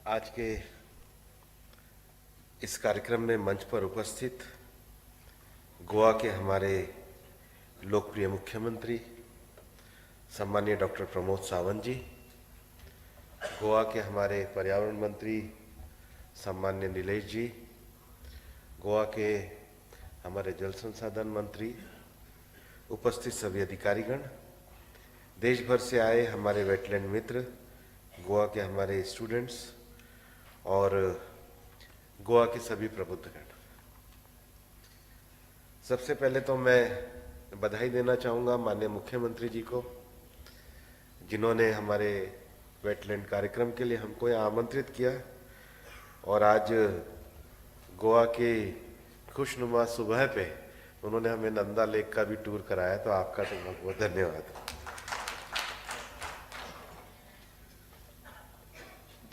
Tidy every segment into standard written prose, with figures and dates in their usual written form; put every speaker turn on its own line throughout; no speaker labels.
आज के इस कार्यक्रम में मंच पर उपस्थित गोवा के हमारे लोकप्रिय मुख्यमंत्री सम्मानीय डॉक्टर प्रमोद सावंत जी, गोवा के हमारे पर्यावरण मंत्री सम्मान्य नीलेश जी, गोवा के हमारे जल संसाधन मंत्री, उपस्थित सभी अधिकारीगण, देश भर से आए हमारे वेटलैंड मित्र, गोवा के हमारे स्टूडेंट्स और गोवा के सभी प्रबुद्धगण। सबसे पहले तो मैं बधाई देना चाहूँगा माननीय मुख्यमंत्री जी को, जिन्होंने हमारे वेटलैंड कार्यक्रम के लिए हमको यहाँ आमंत्रित किया और आज गोवा के खुशनुमा सुबह पे उन्होंने हमें नंदा लेक का भी टूर कराया, तो आपका तो बहुत बहुत धन्यवाद।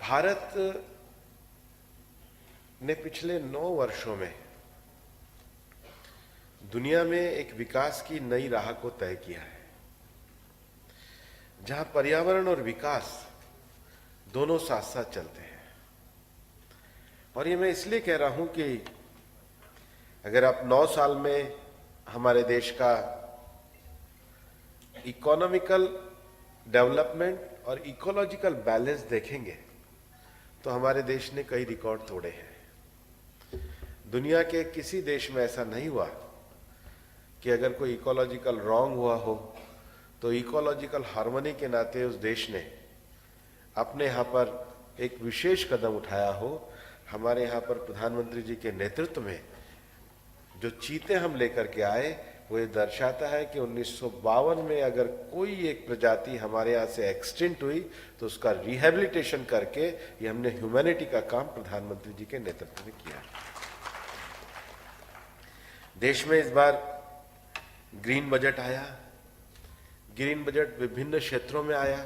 भारत ने पिछले 9 वर्षों में दुनिया में एक विकास की नई राह को तय किया है, जहां पर्यावरण और विकास दोनों साथ साथ चलते हैं। और ये मैं इसलिए कह रहा हूं कि अगर आप 9 साल में हमारे देश का इकोनॉमिकल डेवलपमेंट और इकोलॉजिकल बैलेंस देखेंगे तो हमारे देश ने कई रिकॉर्ड तोड़े हैं। दुनिया के किसी देश में ऐसा नहीं हुआ कि अगर कोई इकोलॉजिकल रॉन्ग हुआ हो तो इकोलॉजिकल हार्मनी के नाते उस देश ने अपने यहाँ पर एक विशेष कदम उठाया हो। हमारे यहाँ पर प्रधानमंत्री जी के नेतृत्व में जो चीते हम लेकर के आए, वो ये दर्शाता है कि 1952 में अगर कोई एक प्रजाति हमारे यहाँ से एक्सटिंक्ट हुई तो उसका रिहेबिलिटेशन करके ये हमने ह्यूमैनिटी का काम प्रधानमंत्री जी के नेतृत्व में किया। देश में इस बार ग्रीन बजट आया, ग्रीन बजट विभिन्न क्षेत्रों में आया,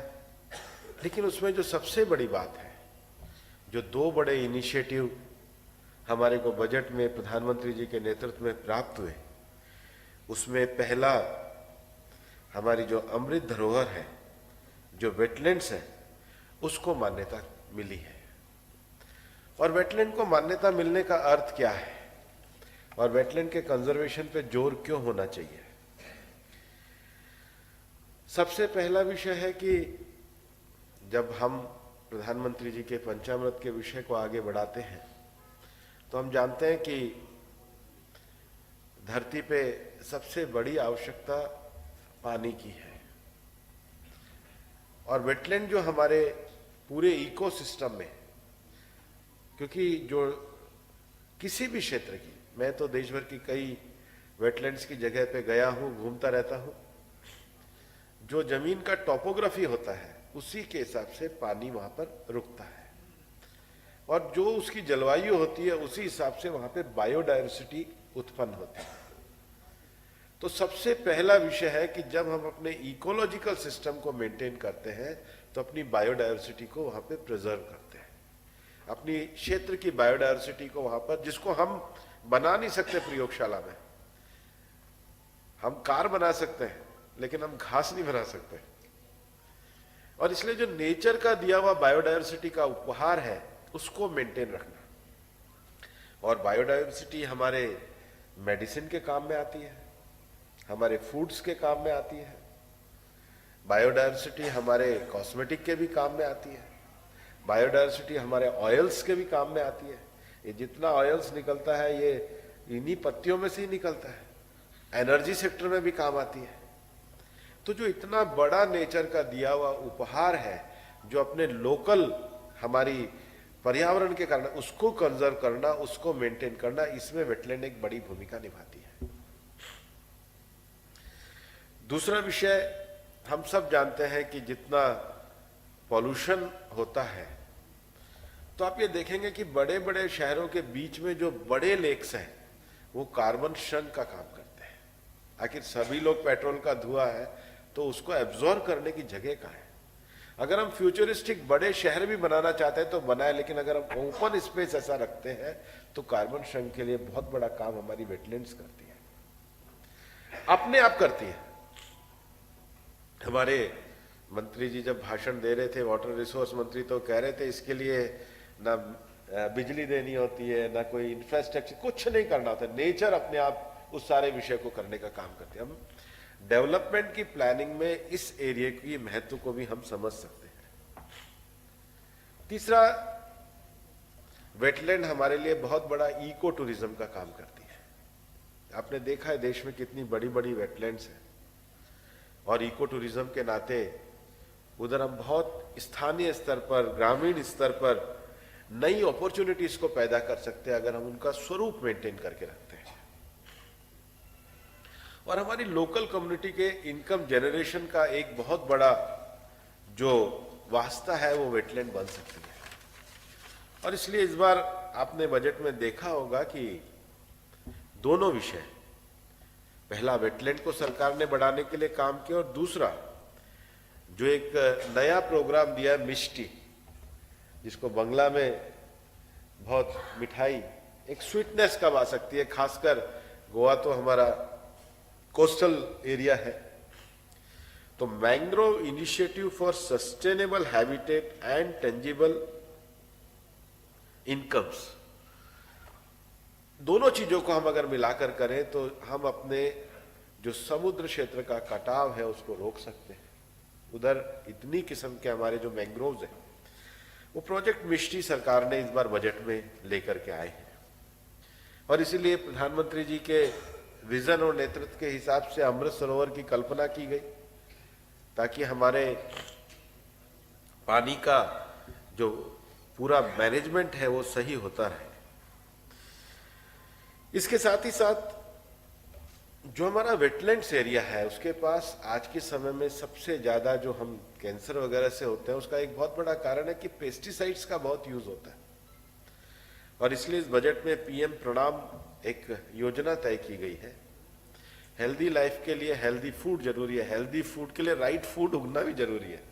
लेकिन उसमें जो सबसे बड़ी बात है, जो 2 बड़े इनिशिएटिव हमारे को बजट में प्रधानमंत्री जी के नेतृत्व में प्राप्त हुए, उसमें पहला हमारी जो अमृत धरोहर है, जो वेटलैंड्स है, उसको मान्यता मिली है। और वेटलैंड को मान्यता मिलने का अर्थ क्या है और वेटलैंड के कंजर्वेशन पे जोर क्यों होना चाहिए? सबसे पहला विषय है कि जब हम प्रधानमंत्री जी के पंचामृत के विषय को आगे बढ़ाते हैं तो हम जानते हैं कि धरती पे सबसे बड़ी आवश्यकता पानी की है। और वेटलैंड जो हमारे पूरे इकोसिस्टम में, क्योंकि जो किसी भी क्षेत्र की, मैं तो देश भर की कई वेटलैंड्स की जगह पे गया हूं, घूमता रहता हूं, जो जमीन का टोपोग्राफी होता है उसी के हिसाब से पानी वहां पर रुकता है और जो उसकी जलवायु होती है उसी हिसाब से वहां पे बायोडायवर्सिटी उत्पन्न होती है। तो सबसे पहला विषय है कि जब हम अपने इकोलॉजिकल सिस्टम को मेंटेन करते हैं तो अपनी बायोडायवर्सिटी को वहां पे प्रिजर्व करते हैं, अपनी क्षेत्र की बायोडायवर्सिटी को वहां पर, जिसको हम बना नहीं सकते प्रयोगशाला में। हम कार बना सकते हैं लेकिन हम घास नहीं बना सकते। और इसलिए जो नेचर का दिया हुआ बायोडायवर्सिटी का उपहार है उसको मेंटेन रखना। और बायोडायवर्सिटी हमारे मेडिसिन के काम में आती है, हमारे फूड्स के काम में आती है, बायोडायवर्सिटी हमारे कॉस्मेटिक के भी काम में आती है, बायोडायवर्सिटी हमारे ऑयल्स के भी काम में आती है। ये जितना ऑयल्स निकलता है ये इन्हीं पत्तियों में से ही निकलता है, एनर्जी सेक्टर में भी काम आती है। तो जो इतना बड़ा नेचर का दिया हुआ उपहार है, जो अपने लोकल हमारी पर्यावरण के कारण उसको कंजर्व करना, उसको मेंटेन करना, इसमें वेटलैंड एक बड़ी भूमिका निभाती है। दूसरा विषय, हम सब जानते हैं कि जितना पॉल्यूशन होता है, तो आप ये देखेंगे कि बड़े बड़े शहरों के बीच में जो बड़े लेक्स हैं वो कार्बन शंक का काम करते हैं। आखिर सभी लोग पेट्रोल का धुआं है तो उसको एब्जॉर्ब करने की जगह कहाँ है? अगर हम फ्यूचरिस्टिक बड़े शहर भी बनाना चाहते हैं तो बनाए, लेकिन अगर हम ओपन स्पेस ऐसा रखते हैं तो कार्बन शंक के लिए बहुत बड़ा काम हमारी वेटलैंड्स करती है, अपने आप करती है। हमारे मंत्री जी जब भाषण दे रहे थे, वाटर रिसोर्स मंत्री, तो कह रहे थे इसके लिए ना बिजली देनी होती है, ना कोई इंफ्रास्ट्रक्चर, कुछ नहीं करना होता। नेचर अपने आप उस सारे विषय को करने का काम करती है। हम डेवलपमेंट की प्लानिंग में इस एरिया की महत्व को भी हम समझ सकते हैं। तीसरा, वेटलैंड हमारे लिए बहुत बड़ा इको टूरिज्म का काम करती है। आपने देखा है देश में कितनी बड़ी बड़ी वेटलैंड्स हैं, और इको टूरिज्म के नाते उधर हम बहुत स्थानीय स्तर पर, ग्रामीण स्तर पर नई अपॉर्चुनिटीज को पैदा कर सकते हैं अगर हम उनका स्वरूप मेंटेन करके रखते हैं। और हमारी लोकल कम्युनिटी के इनकम जनरेशन का एक बहुत बड़ा जो वास्ता है वो वेटलैंड बन सकती है। और इसलिए इस बार आपने बजट में देखा होगा कि दोनों विषय, पहला वेटलैंड को सरकार ने बढ़ाने के लिए काम किया, और दूसरा जो एक नया प्रोग्राम दिया मिष्टी, जिसको बंगला में बहुत मिठाई, एक स्वीटनेस कब आ सकती है, खासकर गोवा तो हमारा कोस्टल एरिया है। तो mangrove initiative for sustainable habitat and tangible incomes, दोनों चीजों को हम अगर मिलाकर करें तो हम अपने जो समुद्र क्षेत्र का कटाव है उसको रोक सकते हैं। उधर इतनी किस्म के हमारे जो मैंग्रोव्स हैं, वो प्रोजेक्ट मिष्टी सरकार ने इस बार बजट में लेकर के आए हैं। और इसीलिए प्रधानमंत्री जी के विजन और नेतृत्व के हिसाब से अमृत सरोवर की कल्पना की गई, ताकि हमारे पानी का जो पूरा मैनेजमेंट है वो सही होता रहे। इसके साथ ही साथ जो हमारा वेटलैंड्स एरिया है, उसके पास आज के समय में सबसे ज्यादा जो हम कैंसर वगैरह से होते हैं, उसका एक बहुत बड़ा कारण है कि पेस्टिसाइड्स का बहुत यूज होता है। और इसलिए इस बजट में पीएम प्रणाम एक योजना तय की गई है। हेल्दी लाइफ के लिए हेल्दी फूड जरूरी है, हेल्दी फूड के लिए राइट फूड उगना भी जरूरी है।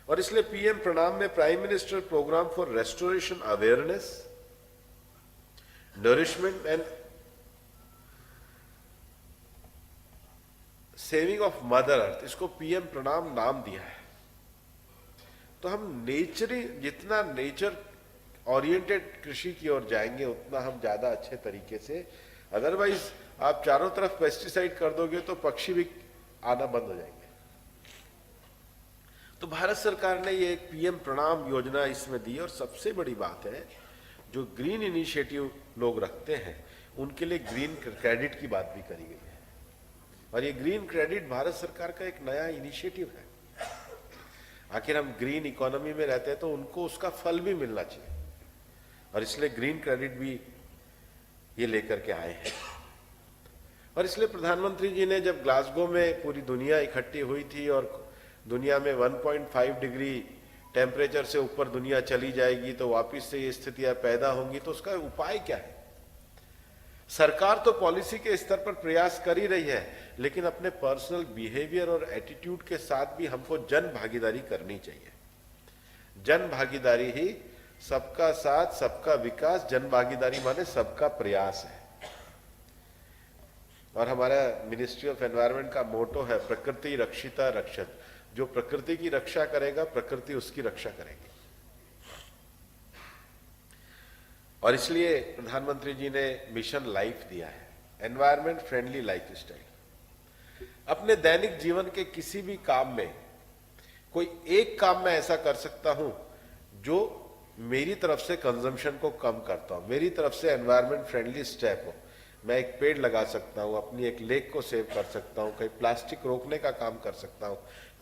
और इसलिए पीएम प्रणाम में prime minister programme for restoration awareness, nourishment and saving of mother earth, इसको पीएम प्रणाम नाम दिया है। तो हम जितना नेचर ओरिएंटेड कृषि की ओर जाएंगे उतना हम ज्यादा अच्छे तरीके से, अदरवाइज आप चारों तरफ पेस्टिसाइड कर दोगे तो पक्षी भी आना बंद हो जाएंगे। तो भारत सरकार ने ये एक पीएम प्रणाम योजना इसमें दी। और सबसे बड़ी बात है, जो ग्रीन इनिशिएटिव लोग रखते हैं उनके लिए ग्रीन क्रेडिट की बात भी करी गई है। और ये ग्रीन क्रेडिट भारत सरकार का एक नया इनिशिएटिव है। आखिर हम ग्रीन इकोनॉमी में रहते हैं तो उनको उसका फल भी मिलना चाहिए, और इसलिए ग्रीन क्रेडिट भी ये लेकर के आए हैं। और इसलिए प्रधानमंत्री जी ने जब ग्लासगो में पूरी दुनिया इकट्ठी हुई थी और दुनिया में 1.5 डिग्री टेम्परेचर से ऊपर दुनिया चली जाएगी तो वापिस से ये स्थितियां पैदा होंगी, तो उसका उपाय क्या है? सरकार तो पॉलिसी के स्तर पर प्रयास कर ही रही है, लेकिन अपने पर्सनल बिहेवियर और एटीट्यूड के साथ भी हमको जन भागीदारी करनी चाहिए। जन भागीदारी ही सबका साथ सबका विकास, जन भागीदारी माने सबका प्रयास है। और हमारा मिनिस्ट्री ऑफ एनवायरनमेंट का मोटो है प्रकृति रक्षिता रक्षत। जो प्रकृति की रक्षा करेगा, प्रकृति उसकी रक्षा करेगी। और इसलिए प्रधानमंत्री जी ने मिशन लाइफ दिया है, एनवायरनमेंट फ्रेंडली लाइफस्टाइल। अपने दैनिक जीवन के किसी भी काम में कोई एक काम मैं ऐसा कर सकता हूं जो मेरी तरफ से कंजम्पशन को कम करता हूं, मेरी तरफ से एनवायरनमेंट फ्रेंडली स्टेप हो। मैं एक पेड़ लगा सकता हूं, अपनी एक लेक को सेव कर सकता हूं, कहीं प्लास्टिक रोकने का काम कर सकता हूं।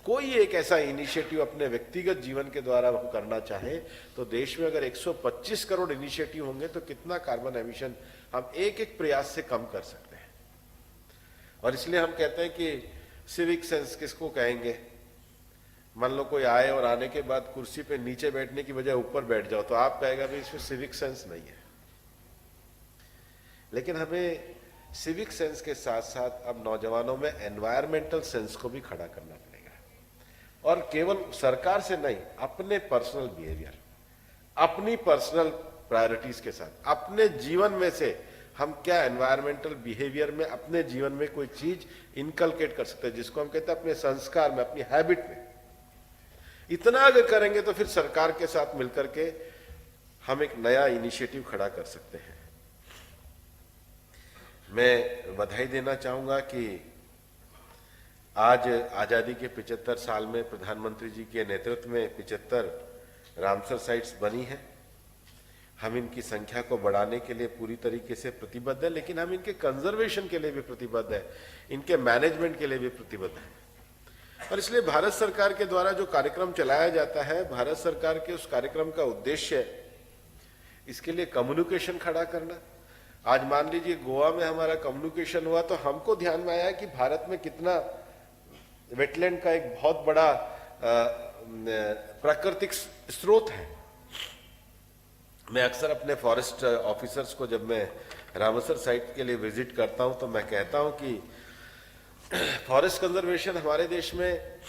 कोई एक ऐसा इनिशिएटिव अपने व्यक्तिगत जीवन के द्वारा हम करना चाहे तो देश में अगर 125 करोड़ इनिशिएटिव होंगे तो कितना कार्बन एमिशन हम एक एक प्रयास से कम कर सकते हैं। और इसलिए हम कहते हैं कि सिविक सेंस किसको कहेंगे? मान लो कोई आए और आने के बाद कुर्सी पे नीचे बैठने की बजाय ऊपर बैठ जाओ, तो आप कहेगा भाई इसमें सिविक सेंस नहीं है। लेकिन हमें सिविक सेंस के साथ साथ अब नौजवानों में एनवायरमेंटल सेंस को भी खड़ा करना पड़ेगा। और केवल सरकार से नहीं, अपने पर्सनल बिहेवियर, अपनी पर्सनल प्रायोरिटीज के साथ अपने जीवन में से हम क्या एनवायरमेंटल बिहेवियर में अपने जीवन में कोई चीज इनकलकेट कर सकते हैं, जिसको हम कहते हैं अपने संस्कार में, अपनी हैबिट में। इतना अगर करेंगे तो फिर सरकार के साथ मिलकर के हम एक नया इनिशिएटिव खड़ा कर सकते हैं। मैं बधाई देना चाहूंगा कि आज आजादी के 75 साल में प्रधानमंत्री जी के नेतृत्व में 75 रामसर साइट्स बनी है। हम इनकी संख्या को बढ़ाने के लिए पूरी तरीके से प्रतिबद्ध है, लेकिन हम इनके कंजर्वेशन के लिए भी प्रतिबद्ध है, इनके मैनेजमेंट के लिए भी प्रतिबद्ध है। और इसलिए भारत सरकार के द्वारा जो कार्यक्रम चलाया जाता है, भारत सरकार के उस कार्यक्रम का उद्देश्य इसके लिए कम्युनिकेशन खड़ा करना। आज मान लीजिए गोवा में हमारा कम्युनिकेशन हुआ तो हमको ध्यान में आया कि भारत में कितना वेटलैंड का एक बहुत बड़ा प्राकृतिक स्रोत है। मैं अक्सर अपने फॉरेस्ट ऑफिसर्स को जब मैं रामसर साइट के लिए विजिट करता हूं तो मैं कहता हूं कि फॉरेस्ट कंजर्वेशन हमारे देश में,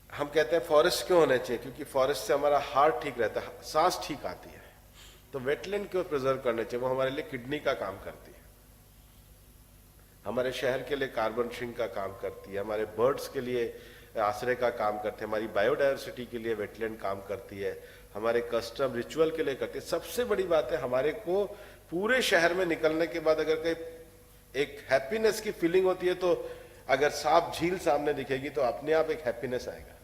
हम कहते हैं फॉरेस्ट क्यों होने चाहिए, क्योंकि फॉरेस्ट से हमारा हार्ट ठीक रहता है, सांस ठीक आती है। तो वेटलैंड क्यों प्रिजर्व करने चाहिए, वो हमारे लिए किडनी का काम करती है, हमारे शहर के लिए कार्बन सिंक का काम करती है, हमारे बर्ड्स के लिए आश्रय का काम करते हैं, हमारी बायोडायवर्सिटी के लिए वेटलैंड काम करती है, हमारे कस्टम रिचुअल के लिए करती है। सबसे बड़ी बात है, हमारे को पूरे शहर में निकलने के बाद अगर कहीं एक हैप्पीनेस की फीलिंग होती है तो अगर साफ झील सामने दिखेगी तो अपने आप एक हैप्पीनेस आएगा।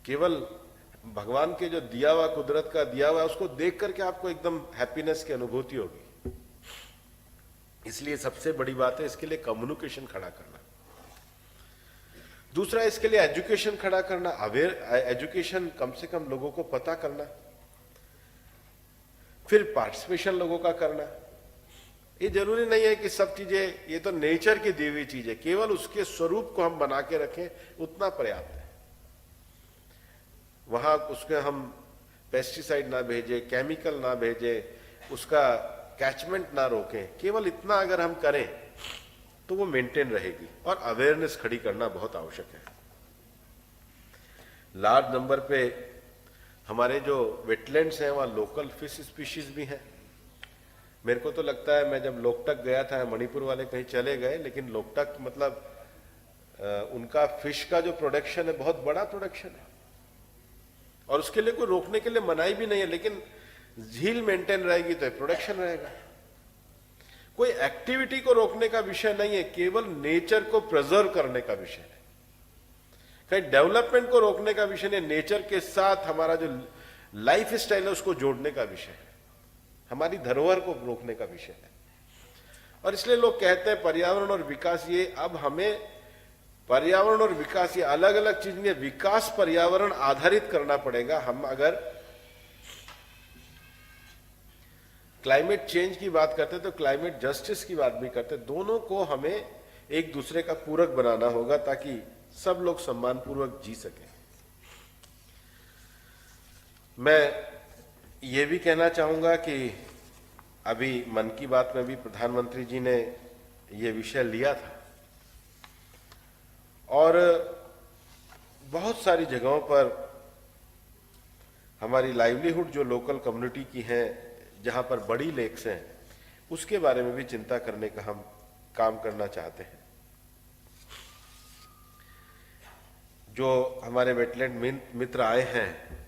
केवल भगवान के जो दिया हुआ, कुदरत का दिया हुआ, उसको देख करके आपको एकदम हैप्पीनेस की अनुभूति होगी। इसलिए सबसे बड़ी बात है इसके लिए कम्युनिकेशन खड़ा करना। दूसरा, इसके लिए एजुकेशन खड़ा करना, अवेयर एजुकेशन, कम से कम लोगों को पता करना। फिर पार्टिसिपेशन लोगों का करना। ये जरूरी नहीं है कि सब चीजें, ये तो नेचर की दी हुई चीज है, केवल उसके स्वरूप को हम बना के रखें उतना पर्याप्त है। वहां उसके हम पेस्टिसाइड ना भेजे, केमिकल ना भेजे, उसका कैचमेंट ना रोकें, केवल इतना अगर हम करें तो वो मेंटेन रहेगी। और अवेयरनेस खड़ी करना बहुत आवश्यक है। लार्ज नंबर पे हमारे जो वेटलैंड्स हैं वहां लोकल फिश स्पीशीज भी हैं। मेरे को तो लगता है, मैं जब लोकटक गया था, मणिपुर वाले कहीं चले गए, लेकिन लोकटक मतलब उनका फिश का जो प्रोडक्शन है बहुत बड़ा प्रोडक्शन है और उसके लिए कोई रोकने के लिए मनाही भी नहीं है, लेकिन झील मेंटेन रहेगी तो प्रोडक्शन रहेगा। कोई एक्टिविटी को रोकने का विषय नहीं है, केवल नेचर को प्रिजर्व करने का विषय है। कहीं डेवलपमेंट को रोकने का विषय नहीं, नेचर के साथ हमारा जो लाइफ स्टाइल है उसको जोड़ने का विषय है, हमारी धरोहर को रोकने का विषय है। और इसलिए लोग कहते हैं पर्यावरण और विकास, ये अब हमें पर्यावरण और विकास ये अलग अलग चीज नहीं, विकास पर्यावरण आधारित करना पड़ेगा। हम अगर क्लाइमेट चेंज की बात करते तो क्लाइमेट जस्टिस की बात भी करते, दोनों को हमें एक दूसरे का पूरक बनाना होगा ताकि सब लोग सम्मानपूर्वक जी सकें। मैं ये भी कहना चाहूंगा कि अभी मन की बात में भी प्रधानमंत्री जी ने ये विषय लिया था और बहुत सारी जगहों पर हमारी लाइवलीहुड जो लोकल कम्युनिटी की है, जहां पर बड़ी लेक्स हैं, उसके बारे में भी चिंता करने का हम काम करना चाहते हैं। जो हमारे वेटलैंड मित्र आए हैं,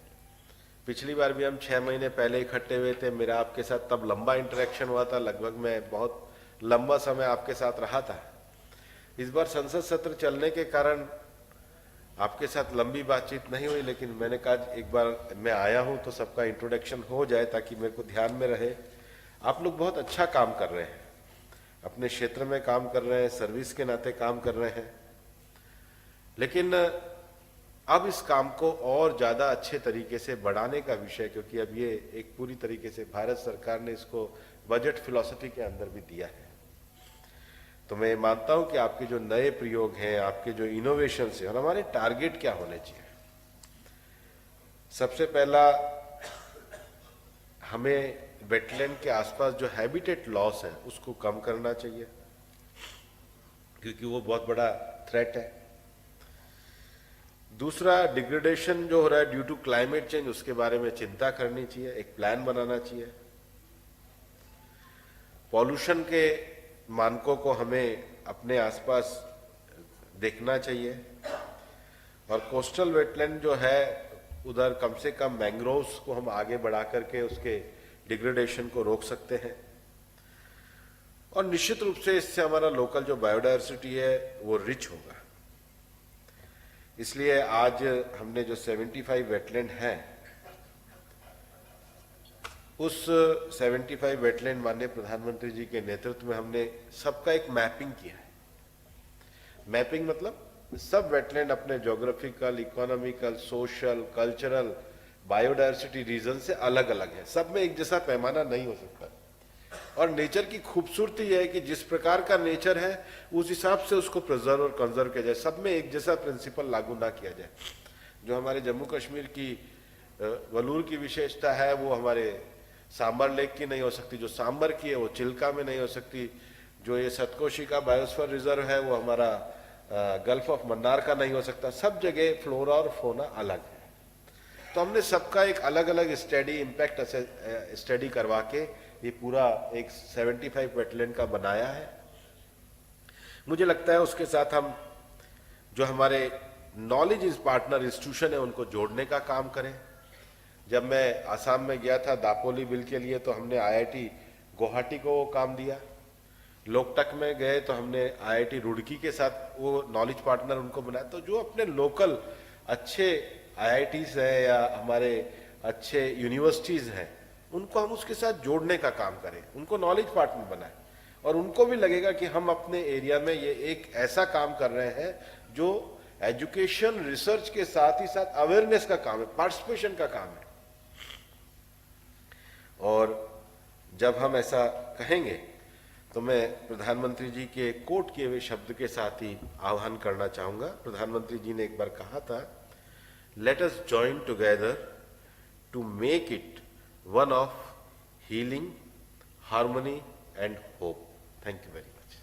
पिछली बार भी हम 6 महीने पहले इकट्ठे हुए थे, मेरा आपके साथ तब लंबा इंटरेक्शन हुआ था, लगभग मैं बहुत लंबा समय आपके साथ रहा था। इस बार संसद सत्र चलने के कारण आपके साथ लंबी बातचीत नहीं हुई, लेकिन मैंने कहा एक बार मैं आया हूं तो सबका इंट्रोडक्शन हो जाए ताकि मेरे को ध्यान में रहे। आप लोग बहुत अच्छा काम कर रहे हैं, अपने क्षेत्र में काम कर रहे हैं, सर्विस के नाते काम कर रहे हैं, लेकिन अब इस काम को और ज्यादा अच्छे तरीके से बढ़ाने का विषय, क्योंकि अब ये एक पूरी तरीके से भारत सरकार ने इसको बजट फिलॉसफी के अंदर भी दिया है। तो मैं मानता हूं कि आपके जो नए प्रयोग हैं, आपके जो इनोवेशन है, और हमारे टारगेट क्या होने चाहिए। सबसे पहला, हमें वेटलैंड के आसपास जो हैबिटेट लॉस है उसको कम करना चाहिए, क्योंकि वो बहुत बड़ा थ्रेट है। दूसरा, डिग्रेडेशन जो हो रहा है ड्यू टू क्लाइमेट चेंज, उसके बारे में चिंता करनी चाहिए, एक प्लान बनाना चाहिए। पॉल्यूशन के मानकों को हमें अपने आसपास देखना चाहिए और कोस्टल वेटलैंड जो है उधर कम से कम मैंग्रोव्स को हम आगे बढ़ा करके उसके डिग्रेडेशन को रोक सकते हैं। और निश्चित रूप से इससे हमारा लोकल जो बायोडायवर्सिटी है वो रिच होगा। इसलिए आज हमने जो 75 वेटलैंड हैं, उस 75 वेटलैंड माननीय प्रधानमंत्री जी के नेतृत्व में हमने सबका एक मैपिंग किया है। मैपिंग मतलब सब वेटलैंड अपने geographical, economical, social, cultural, biodiversity region से अलग अलग है। सब में एक जैसा पैमाना नहीं हो सकता। और नेचर की खूबसूरती यह है कि जिस प्रकार का नेचर है उस हिसाब से उसको प्रिजर्व और कंजर्व किया जाए। सब में एक जैसा प्रिंसिपल लागू ना किया जाए। जो हमारे जम्मू कश्मीर की वलूर की विशेषता है वो हमारे सांबर लेक की नहीं हो सकती, जो सांबर की है वो चिल्का में नहीं हो सकती, जो ये सतकोशी का बायोस्फीयर रिजर्व है वो हमारा गल्फ ऑफ मन्नार का नहीं हो सकता। सब जगह फ्लोरा और फोना अलग है। तो हमने सबका एक अलग अलग स्टडी, इम्पैक्ट स्टडी करवा के ये पूरा एक 75 वेटलैंड का बनाया है। मुझे लगता है उसके साथ हम जो हमारे नॉलेज इज पार्टनर इंस्टीट्यूशन है उनको जोड़ने का काम करें। जब मैं आसाम में गया था दापोली बिल के लिए तो हमने आईआईटी गुवाहाटी को काम दिया। लोकटक में गए तो हमने आईआईटी रुड़की के साथ वो नॉलेज पार्टनर उनको बनाया। तो जो अपने लोकल अच्छे आईआईटीज हैं या हमारे अच्छे यूनिवर्सिटीज हैं उनको हम उसके साथ जोड़ने का काम करें, उनको नॉलेज पार्टनर बनाएं और उनको भी लगेगा कि हम अपने एरिया में ये एक ऐसा काम कर रहे हैं जो एजुकेशन रिसर्च के साथ ही साथ अवेयरनेस का काम है, पार्टिसिपेशन का काम है। और जब हम ऐसा कहेंगे तो मैं प्रधानमंत्री जी के कोट किए हुए शब्द के साथ ही आह्वान करना चाहूंगा। प्रधानमंत्री जी ने एक बार कहा था, let us join together to make it one of healing, harmony and hope. Thank you very much.